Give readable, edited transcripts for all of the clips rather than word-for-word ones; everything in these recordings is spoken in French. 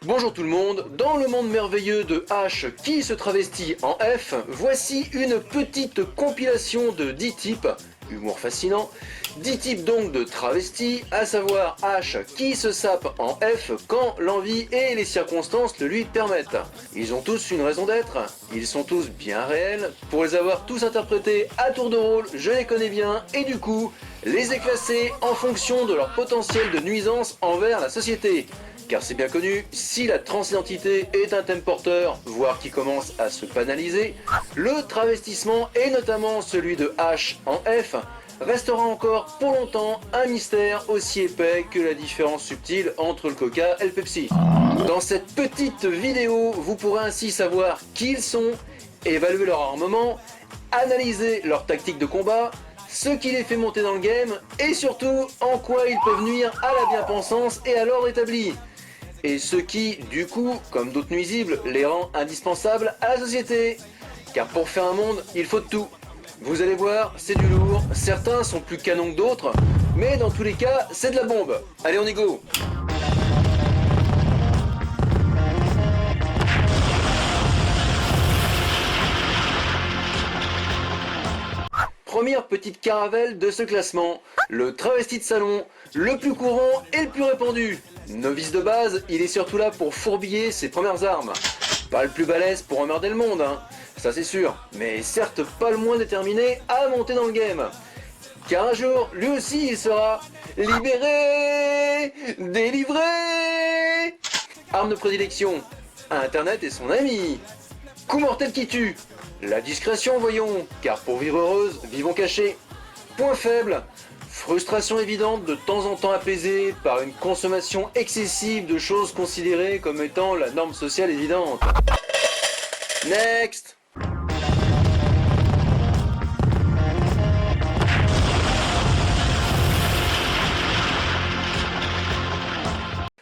Bonjour tout le monde, dans le monde merveilleux de H qui se travestit en F, voici une petite compilation de 10 types, humour fascinant, 10 types donc de travestis, à savoir H qui se sape en F quand l'envie et les circonstances le lui permettent. Ils ont tous une raison d'être, ils sont tous bien réels, pour les avoir tous interprétés à tour de rôle, je les connais bien, et du coup, les ai classés en fonction de leur potentiel de nuisance envers la société. Car c'est bien connu, si la transidentité est un thème porteur, voire qui commence à se banaliser, le travestissement, et notamment celui de H en F, restera encore pour longtemps un mystère aussi épais que la différence subtile entre le Coca et le Pepsi. Dans cette petite vidéo, vous pourrez ainsi savoir qui ils sont, évaluer leur armement, analyser leur tactique de combat, ce qui les fait monter dans le game, et surtout en quoi ils peuvent nuire à la bien-pensance et à l'ordre établi. Et ce qui, du coup, comme d'autres nuisibles, les rend indispensables à la société. Car pour faire un monde, il faut de tout. Vous allez voir, c'est du lourd, certains sont plus canons que d'autres, mais dans tous les cas, c'est de la bombe. Allez, on y go! Première petite caravelle de ce classement, le travesti de salon, le plus courant et le plus répandu. Novice de base, il est surtout là pour fourbiller ses premières armes. Pas le plus balèze pour emmerder le monde, hein, ça c'est sûr, mais certes pas le moins déterminé à monter dans le game. Car un jour, lui aussi il sera libéré, délivré. Arme de prédilection, Internet est son ami. Coup mortel qui tue, la discrétion voyons, car pour vivre heureuse, vivons cachés. Point faible, frustration évidente de temps en temps apaisée par une consommation excessive de choses considérées comme étant la norme sociale évidente. Next.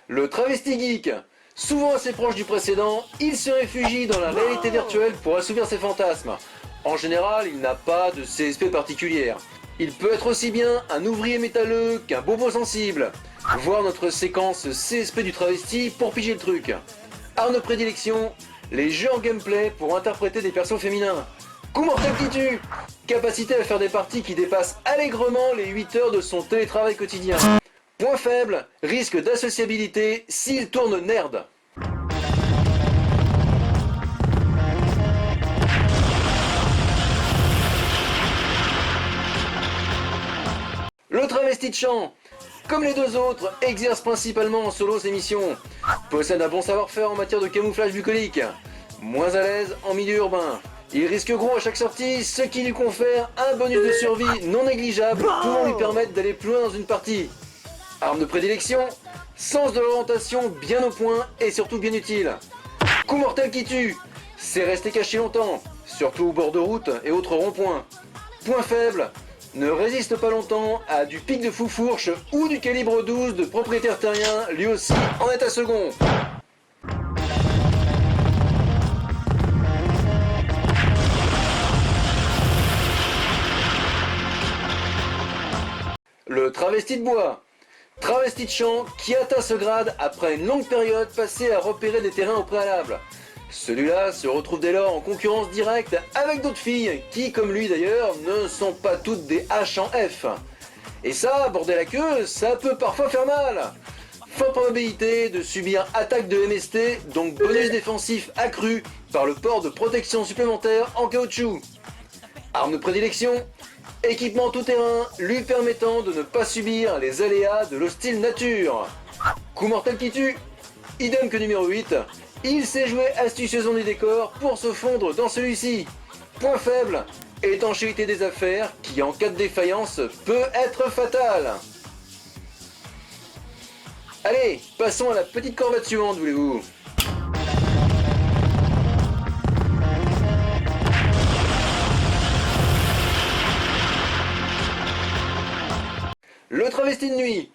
Le travesti geek. Souvent assez proche du précédent, il se réfugie dans la réalité virtuelle pour assouvir ses fantasmes. En général, il n'a pas de CSP particulière. Il peut être aussi bien un ouvrier métalleux qu'un bobo sensible. Voir notre séquence CSP du travesti pour piger le truc. Arme de prédilection, les jeux en gameplay pour interpréter des persos féminins. Coup mortel qui tue, capacité à faire des parties qui dépassent allègrement les 8 heures de son télétravail quotidien. Point faible, risque d'associabilité s'il tourne nerd. Le travesti de chant, comme les deux autres, exerce principalement en solo ses missions. Possède un bon savoir-faire en matière de camouflage bucolique. Moins à l'aise en milieu urbain. Il risque gros à chaque sortie, ce qui lui confère un bonus de survie non négligeable pouvant lui permettre d'aller plus loin dans une partie. Arme de prédilection, sens de l'orientation bien au point et surtout bien utile. Coup mortel qui tue, c'est rester caché longtemps, surtout au bord de route et autres ronds-points. Point faible, ne résiste pas longtemps à du pic de foufourche ou du calibre 12 de propriétaire terrien, lui aussi en état second. Le travesti de bois. Travesti de champ qui atteint ce grade après une longue période passée à repérer des terrains au préalable. Celui-là se retrouve dès lors en concurrence directe avec d'autres filles qui, comme lui d'ailleurs, ne sont pas toutes des H en F. Et ça, bordel la queue, ça peut parfois faire mal. Forte probabilité de subir attaque de MST, donc bonus défensif accru par le port de protection supplémentaire en caoutchouc. Arme de prédilection, équipement tout-terrain lui permettant de ne pas subir les aléas de l'hostile nature. Coup mortel qui tue, idem que numéro 8, il sait jouer astucieusement du décor pour se fondre dans celui-ci. Point faible, étanchéité des affaires qui en cas de défaillance peut être fatale. Allez, passons à la petite corvette suivante, voulez-vous. Le travesti de nuit.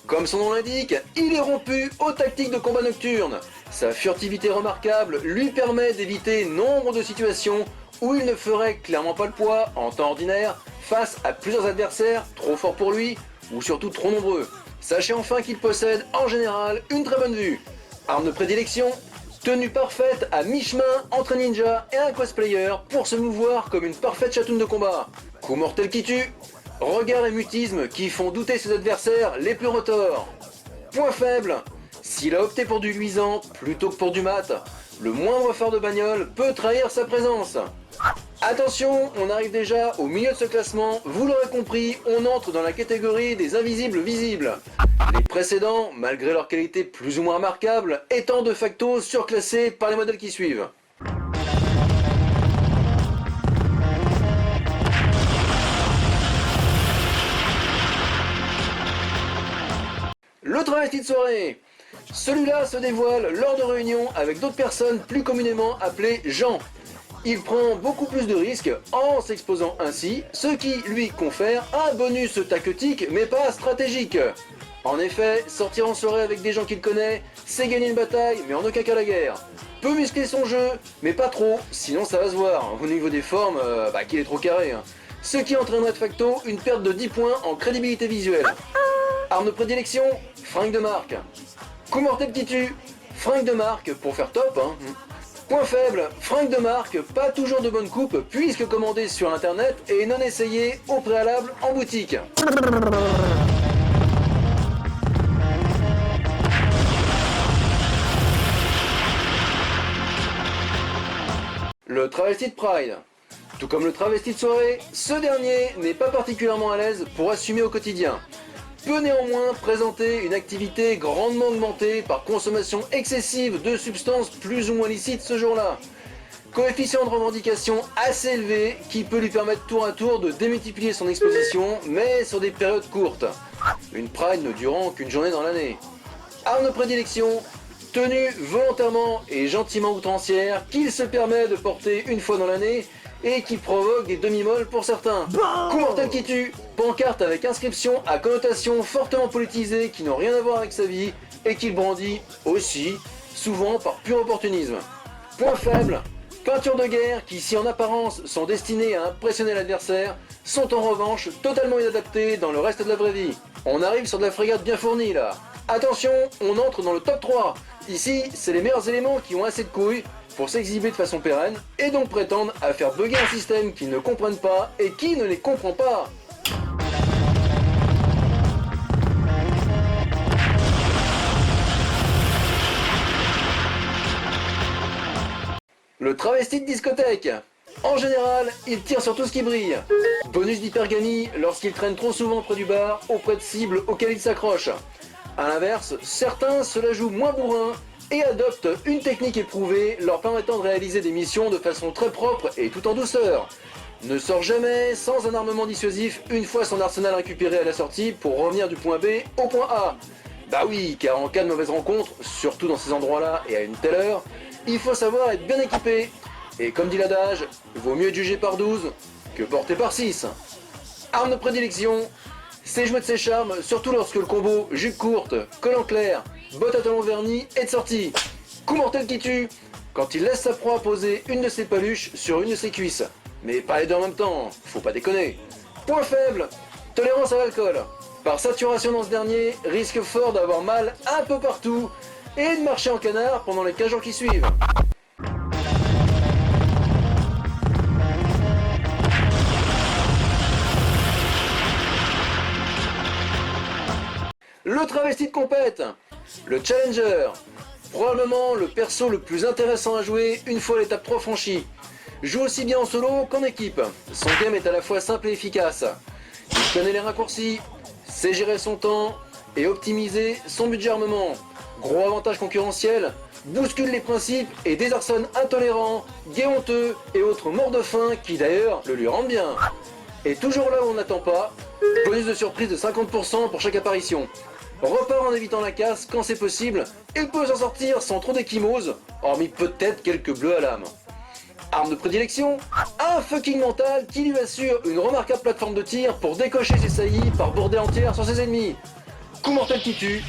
Comme son nom l'indique, il est rompu aux tactiques de combat nocturne. Sa furtivité remarquable lui permet d'éviter nombre de situations où il ne ferait clairement pas le poids, en temps ordinaire, face à plusieurs adversaires trop forts pour lui, ou surtout trop nombreux. Sachez enfin qu'il possède, en général, une très bonne vue. Arme de prédilection, tenue parfaite à mi-chemin entre un ninja et un cosplayer pour se mouvoir comme une parfaite chatoune de combat. Coup mortel qui tue, regard et mutisme qui font douter ses adversaires les plus retors. Point faible, s'il a opté pour du luisant plutôt que pour du mat, le moindre phare de bagnole peut trahir sa présence. Attention, on arrive déjà au milieu de ce classement, vous l'aurez compris, on entre dans la catégorie des invisibles visibles. Les précédents, malgré leur qualité plus ou moins remarquable, étant de facto surclassés par les modèles qui suivent. Le travesti de soirée. Celui-là se dévoile lors de réunions avec d'autres personnes plus communément appelées gens. Il prend beaucoup plus de risques en s'exposant ainsi, ce qui lui confère un bonus tactique mais pas stratégique. En effet, sortir en soirée avec des gens qu'il connaît, c'est gagner une bataille mais en aucun cas la guerre. Peut muscler son jeu, mais pas trop, sinon ça va se voir, au niveau des formes, qu'il est trop carré. Ce qui entraînerait de facto une perte de 10 points en crédibilité visuelle. Arme de prédilection, fringue de marque. Coup mortel qui tue, fringue de marque pour faire top. Point faible, fringue de marque, pas toujours de bonne coupe puisque commandé sur internet et non essayé au préalable en boutique. Le travesti de Pride. Tout comme le travesti de soirée, ce dernier n'est pas particulièrement à l'aise pour assumer au quotidien. Peut néanmoins présenter une activité grandement augmentée par consommation excessive de substances plus ou moins licites ce jour-là. Coefficient de revendication assez élevé qui peut lui permettre tour à tour de démultiplier son exposition, mais sur des périodes courtes. Une Pride ne durant qu'une journée dans l'année. Arme de prédilection, tenue volontairement et gentiment outrancière qu'il se permet de porter une fois dans l'année et qui provoque des demi-molles pour certains. Coup mortel qui tue, pancarte avec inscription à connotation fortement politisée qui n'ont rien à voir avec sa vie et qu'il brandit aussi, souvent par pur opportunisme. Point faible, peintures de guerre qui, si en apparence sont destinées à impressionner l'adversaire, sont en revanche totalement inadaptées dans le reste de la vraie vie. On arrive sur de la frégate bien fournie là. Attention, on entre dans le top 3. Ici, c'est les meilleurs éléments qui ont assez de couilles pour s'exhiber de façon pérenne et donc prétendre à faire bugger un système qu'ils ne comprennent pas et qui ne les comprend pas. Le travesti de discothèque. En général, il tire sur tout ce qui brille. Bonus d'hypergamie lorsqu'il traîne trop souvent près du bar, auprès de cibles auxquelles il s'accroche. A l'inverse, certains se la jouent moins bourrin et adoptent une technique éprouvée leur permettant de réaliser des missions de façon très propre et tout en douceur. Ne sort jamais sans un armement dissuasif une fois son arsenal récupéré à la sortie pour revenir du point B au point A. Bah oui, car en cas de mauvaise rencontre, surtout dans ces endroits-là et à une telle heure, il faut savoir être bien équipé. Et comme dit l'adage, vaut mieux être jugé par 12 que porté par 6. Arme de prédilection, c'est jouer de ses charmes, surtout lorsque le combo jupe courte, col en clair, botte à talons vernis est de sortie. Coup mortel qui tue, quand il laisse sa proie poser une de ses paluches sur une de ses cuisses. Mais pas les deux en même temps, faut pas déconner. Point faible, tolérance à l'alcool. Par saturation dans ce dernier, risque fort d'avoir mal un peu partout et de marcher en canard pendant les 15 jours qui suivent. Le travesti de compète, le challenger, probablement le perso le plus intéressant à jouer une fois l'étape 3 franchie. Joue aussi bien en solo qu'en équipe, son game est à la fois simple et efficace. Il connaît les raccourcis, sait gérer son temps et optimiser son budget armement. Gros avantage concurrentiel, bouscule les principes et désarçonne intolérants, gay honteux et autres morts de faim qui d'ailleurs le lui rendent bien. Et toujours là où on n'attend pas, bonus de surprise de 50% pour chaque apparition. Repart en évitant la casse quand c'est possible, il peut s'en sortir sans trop d'échymose, hormis peut-être quelques bleus à l'âme. Arme de prédilection, un fucking mental qui lui assure une remarquable plateforme de tir pour décocher ses saillies par bordée entière sur ses ennemis. Coup mortel qui tue,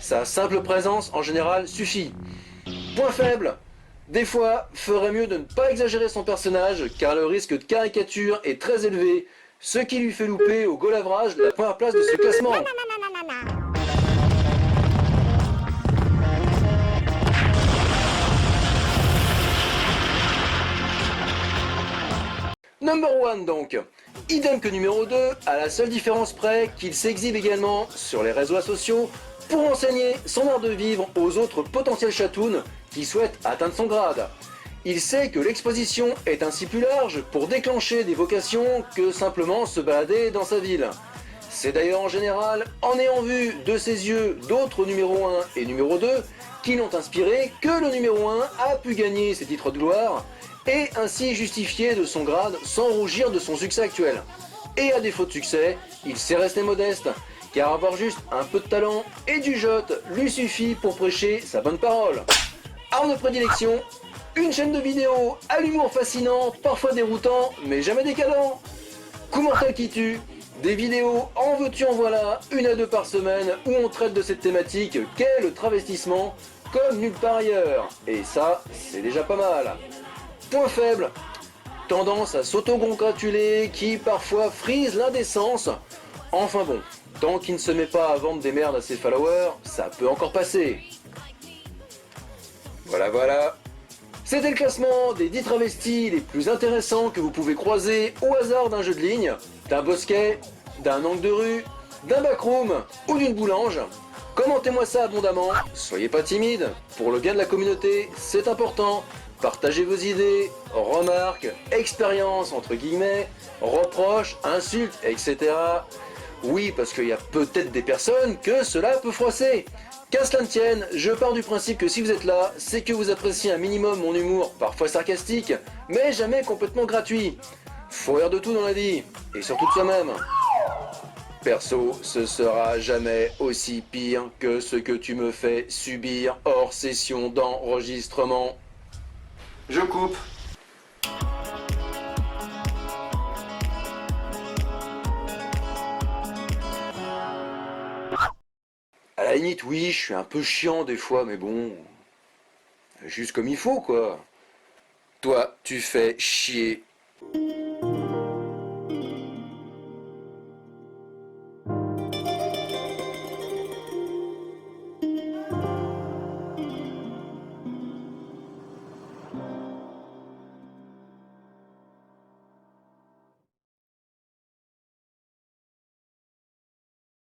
sa simple présence en général suffit. Point faible, des fois, ferait mieux de ne pas exagérer son personnage car le risque de caricature est très élevé, ce qui lui fait louper au golavrage la première place de ce classement. Number 1 donc. Idem que numéro 2, à la seule différence près qu'il s'exhibe également sur les réseaux sociaux pour enseigner son art de vivre aux autres potentiels chatounes qui souhaitent atteindre son grade. Il sait que l'exposition est ainsi plus large pour déclencher des vocations que simplement se balader dans sa ville. C'est d'ailleurs en général en ayant vu de ses yeux d'autres numéro 1 et numéro 2 qui l'ont inspiré que le numéro 1 a pu gagner ses titres de gloire et ainsi justifier de son grade sans rougir de son succès actuel. Et à défaut de succès, il sait rester modeste, car avoir juste un peu de talent et du jote lui suffit pour prêcher sa bonne parole. Arme de prédilection, une chaîne de vidéos à l'humour fascinant, parfois déroutant, mais jamais décadent. Coup mortel qui tue, des vidéos en veux-tu en voilà, 1 à 2 par semaine, où on traite de cette thématique qu'est le travestissement, comme nulle part ailleurs. Et ça, c'est déjà pas mal. Point faible, tendance à s'auto-congratuler qui parfois frise l'indécence. Enfin bon, tant qu'il ne se met pas à vendre des merdes à ses followers, ça peut encore passer. Voilà. C'était le classement des 10 travestis les plus intéressants que vous pouvez croiser au hasard d'un jeu de ligne, d'un bosquet, d'un angle de rue, d'un backroom ou d'une boulange. Commentez-moi ça abondamment, soyez pas timide, pour le bien de la communauté, c'est important. Partagez vos idées, remarques, expériences entre guillemets, reproches, insultes, etc. Oui, parce qu'il y a peut-être des personnes que cela peut froisser. Qu'à cela ne tienne, je pars du principe que si vous êtes là, c'est que vous appréciez un minimum mon humour, parfois sarcastique, mais jamais complètement gratuit. Faut rire de tout dans la vie, et surtout de soi-même. Perso, ce sera jamais aussi pire que ce que tu me fais subir hors session d'enregistrement. Je coupe. À la limite, oui, je suis un peu chiant des fois, mais bon, juste comme il faut, quoi. Toi, tu fais chier.